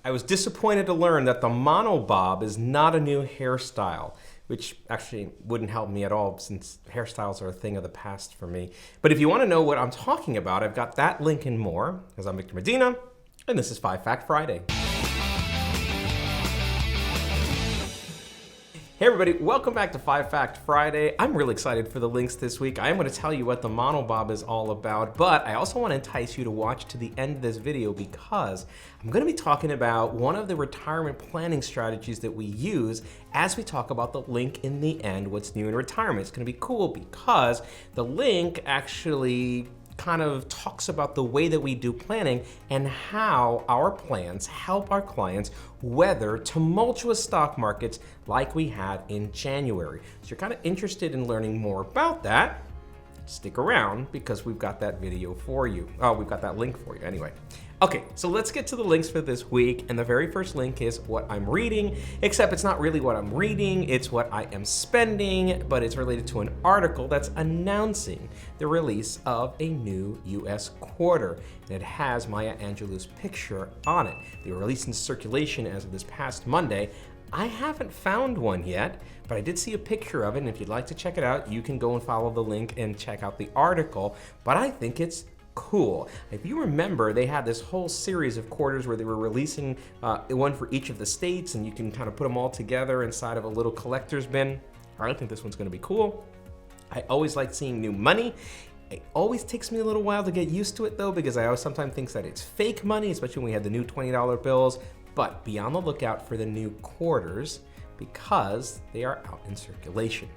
I was disappointed to learn that the monobob is not a new hairstyle, which actually wouldn't help me at all since hairstyles are a thing of the past for me. But if you want to know what I'm talking about, I've got that link and more, because I'm Victor Medina, and this is 5 Fact Friday. Hey everybody, welcome back to 5 Fact Friday. I'm really excited for the links this week. I am going to tell you what the monobob is all about, but I also want to entice you to watch to the end of this video because I'm going to be talking about one of the retirement planning strategies that we use as we talk about the link in the end, what's new in retirement. It's going to be cool because the link actually kind of talks about the way that we do planning and how our plans help our clients weather tumultuous stock markets like we had in January. So you're kind of interested in learning more about that, stick around because we've got that video for you. Oh, we've got that link for you anyway. Okay, so let's get to the links for this week. And the very first link is what I'm reading, except it's not really what I'm reading, it's what I am spending, but it's related to an article that's announcing the release of a new US quarter. And it has Maya Angelou's picture on it. They were released in circulation as of this past Monday. I haven't found one yet, but I did see a picture of it, and if you'd like to check it out, you can go and follow the link and check out the article, but I think it's cool. If you remember, they had this whole series of quarters where they were releasing one for each of the states, and you can kind of put them all together inside of a little collector's bin. I think this one's gonna be cool. I always like seeing new money. It always takes me a little while to get used to it though, because I always sometimes think that it's fake money, especially when we had the new $20 bills, but be on the lookout for the new quarters because they are out in circulation.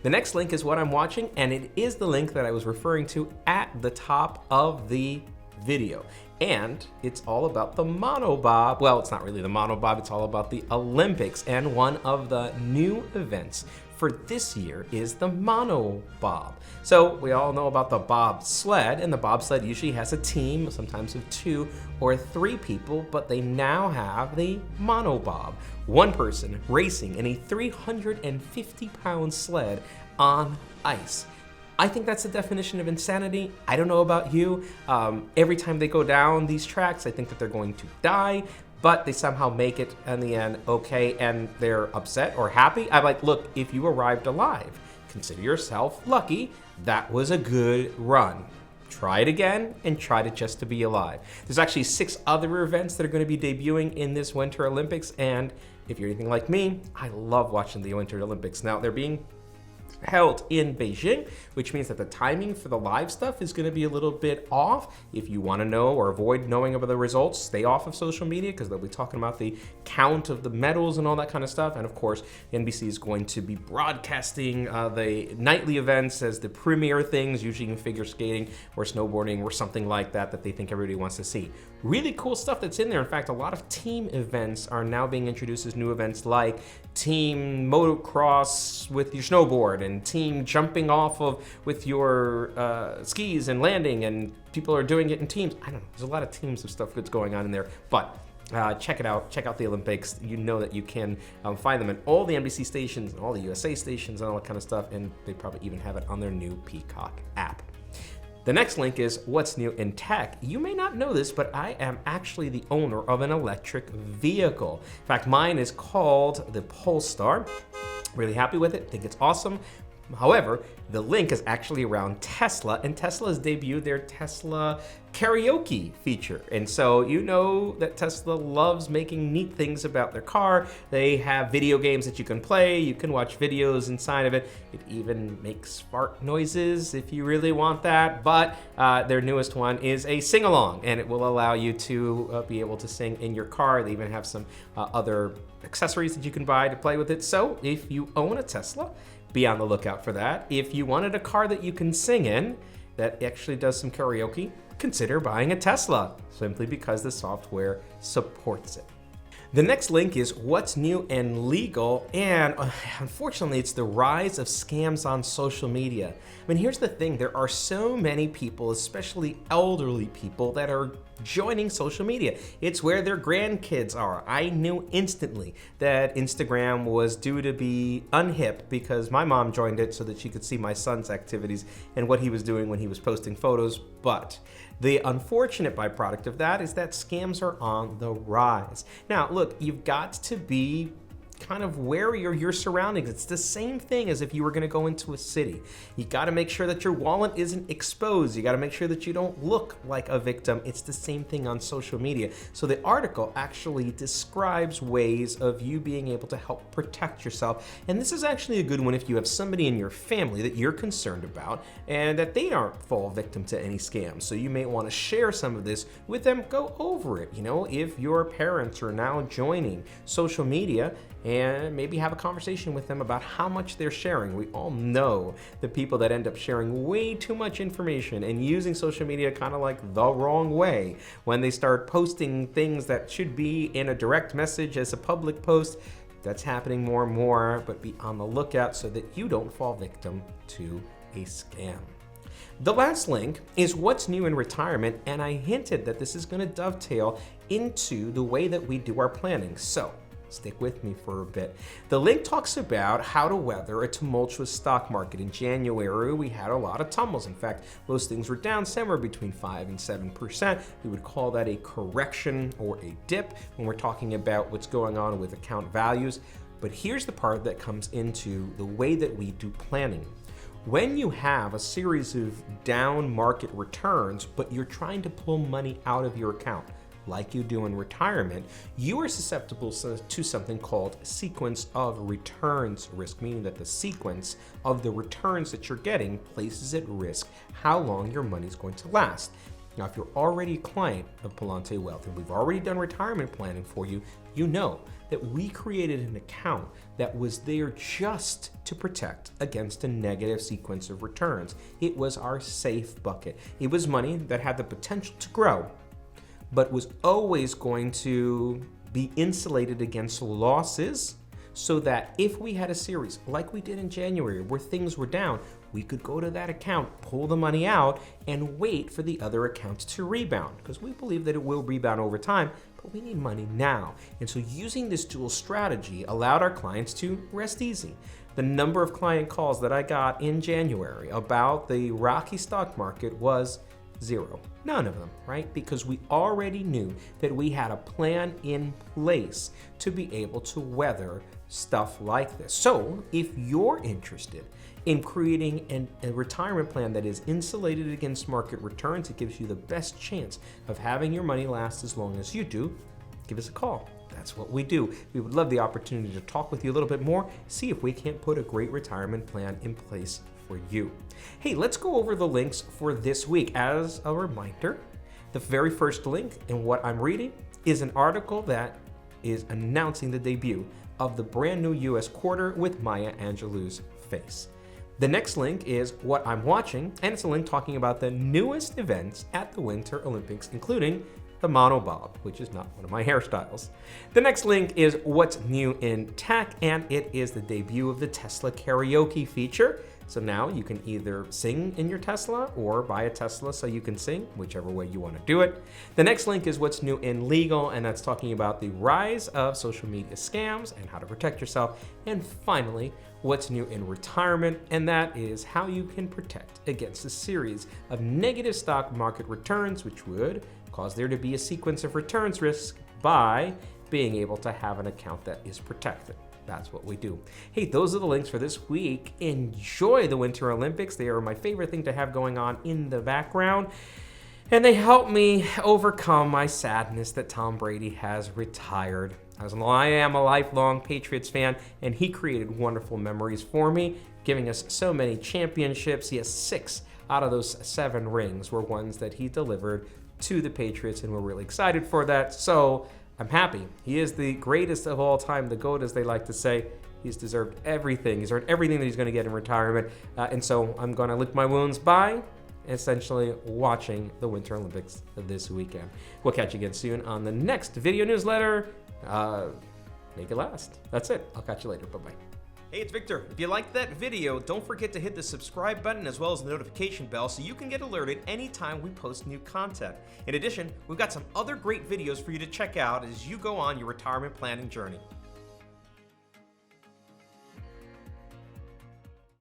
The next link is what I'm watching, and it is the link that I was referring to at the top of the video. And it's all about the monobob. Well, it's not really the monobob, it's all about the Olympics. And one of the new events for this year is the monobob. So we all know about the bobsled, and the bobsled usually has a team, sometimes of 2 or 3 people, but they now have the monobob. One person racing in a 350-pound sled on ice. I think that's the definition of insanity. I don't know about you. Every time they go down these tracks, I think that they're going to die, but they somehow make it in the end okay, and they're upset or happy. I'm like, look, if you arrived alive, consider yourself lucky. That was a good run. Try it again and try to just to be alive. There's actually 6 other events that are going to be debuting in this Winter Olympics, and if you're anything like me, I love watching the Winter Olympics. Now, they're being held in Beijing, which means that the timing for the live stuff is going to be a little bit off. If you want to know or avoid knowing about the results, stay off of social media because they'll be talking about the count of the medals and all that kind of stuff. And of course, NBC is going to be broadcasting the nightly events as the premier things, usually in figure skating or snowboarding or something like that that they think everybody wants to see. Really cool stuff that's in there. In fact, a lot of team events are now being introduced as new events like team motocross with your snowboard and team jumping off of with your skis and landing, and people are doing it in teams. I don't know, there's a lot of teams of stuff that's going on in there, but check it out. Check out the Olympics. You know that you can find them in all the NBC stations and all the USA stations and all that kind of stuff, and they probably even have it on their new Peacock app. The next link is what's new in tech. You may not know this, but I am actually the owner of an electric vehicle. In fact, mine is called the Polestar. Really happy with it, think it's awesome. However, the link is actually around Tesla, and Tesla has debuted their Tesla karaoke feature. And so you know that Tesla loves making neat things about their car. They have video games that you can play, you can watch videos inside of it. It even makes fart noises if you really want that. But their newest one is a sing-along, and it will allow you to be able to sing in your car. They even have some other accessories that you can buy to play with it. So if you own a Tesla, be on the lookout for that. If you wanted a car that you can sing in that actually does some karaoke, consider buying a Tesla, simply because the software supports it. The next link is what's new and legal, and unfortunately it's the rise of scams on social media. I mean, here's the thing, there are so many people, especially elderly people, that are joining social media. It's where their grandkids are. I knew instantly that Instagram was due to be unhip because my mom joined it so that she could see my son's activities and what he was doing when he was posting photos, but The unfortunate byproduct of that is that scams are on the rise. Now, look, you've got to be kind of wary of your surroundings. It's the same thing as if you were going to go into a city. You got to make sure that your wallet isn't exposed. You got to make sure that you don't look like a victim. It's the same thing on social media. So the article actually describes ways of you being able to help protect yourself. And this is actually a good one if you have somebody in your family that you're concerned about and that they aren't fall victim to any scams. So you may want to share some of this with them. Go over it. If your parents are now joining social media, and maybe have a conversation with them about how much they're sharing. We all know the people that end up sharing way too much information and using social media kind of like the wrong way when they start posting things that should be in a direct message as a public post. That's happening more and more, but be on the lookout so that you don't fall victim to a scam. The last link is what's new in retirement, and I hinted that this is going to dovetail into the way that we do our planning. So stick with me for a bit. The link talks about how to weather a tumultuous stock market. In January, we had a lot of tumbles. In fact, most things were down somewhere between 5 and 7%. We would call that a correction or a dip when we're talking about what's going on with account values. But here's the part that comes into the way that we do planning. When you have a series of down market returns, but you're trying to pull money out of your account, like you do in retirement, you are susceptible to something called sequence of returns risk, meaning that the sequence of the returns that you're getting places at risk how long your money is going to last. Now, if you're already a client of Palante Wealth and we've already done retirement planning for you, you know that we created an account that was there just to protect against a negative sequence of returns. It was our safe bucket. It was money that had the potential to grow, but was always going to be insulated against losses so that if we had a series like we did in January where things were down, we could go to that account, pull the money out, and wait for the other accounts to rebound, because we believe that it will rebound over time, but we need money now. And so using this dual strategy allowed our clients to rest easy. The number of client calls that I got in January about the rocky stock market was zero. None of them, right? Because we already knew that we had a plan in place to be able to weather stuff like this. So if you're interested in creating a retirement plan that is insulated against market returns, it gives you the best chance of having your money last as long as you do, give us a call. That's what we do. We would love the opportunity to talk with you a little bit more, see if we can't put a great retirement plan in place for you. Hey, let's go over the links for this week. As a reminder, the very first link in what I'm reading is an article that is announcing the debut of the brand new US quarter with Maya Angelou's face. The next link is what I'm watching, and it's a link talking about the newest events at the Winter Olympics, including the mono bob, which is not one of my hairstyles. The next link is what's new in tech, and it is the debut of the Tesla karaoke feature. So now you can either sing in your Tesla or buy a Tesla so you can sing, whichever way you want to do it. The next link is what's new in legal, and that's talking about the rise of social media scams and how to protect yourself. And finally, what's new in retirement, and that is how you can protect against a series of negative stock market returns, which would cause there to be a sequence of returns risk by being able to have an account that is protected. That's what we do. Hey, those are the links for this week. Enjoy the Winter Olympics. They are my favorite thing to have going on in the background. And they help me overcome my sadness that Tom Brady has retired. I am a lifelong Patriots fan, and he created wonderful memories for me, giving us so many championships. He has 6 out of those 7 rings were ones that he delivered to the Patriots, and we're really excited for that. So I'm happy. He is the greatest of all time, the GOAT, as they like to say. He's deserved everything. He's earned everything that he's going to get in retirement. And so I'm going to lick my wounds by essentially watching the Winter Olympics this weekend. We'll catch you again soon on the next video newsletter. Make it last. That's it. I'll catch you later. Bye-bye. Hey, it's Victor. If you liked that video, don't forget to hit the subscribe button as well as the notification bell so you can get alerted anytime we post new content. In addition, we've got some other great videos for you to check out as you go on your retirement planning journey.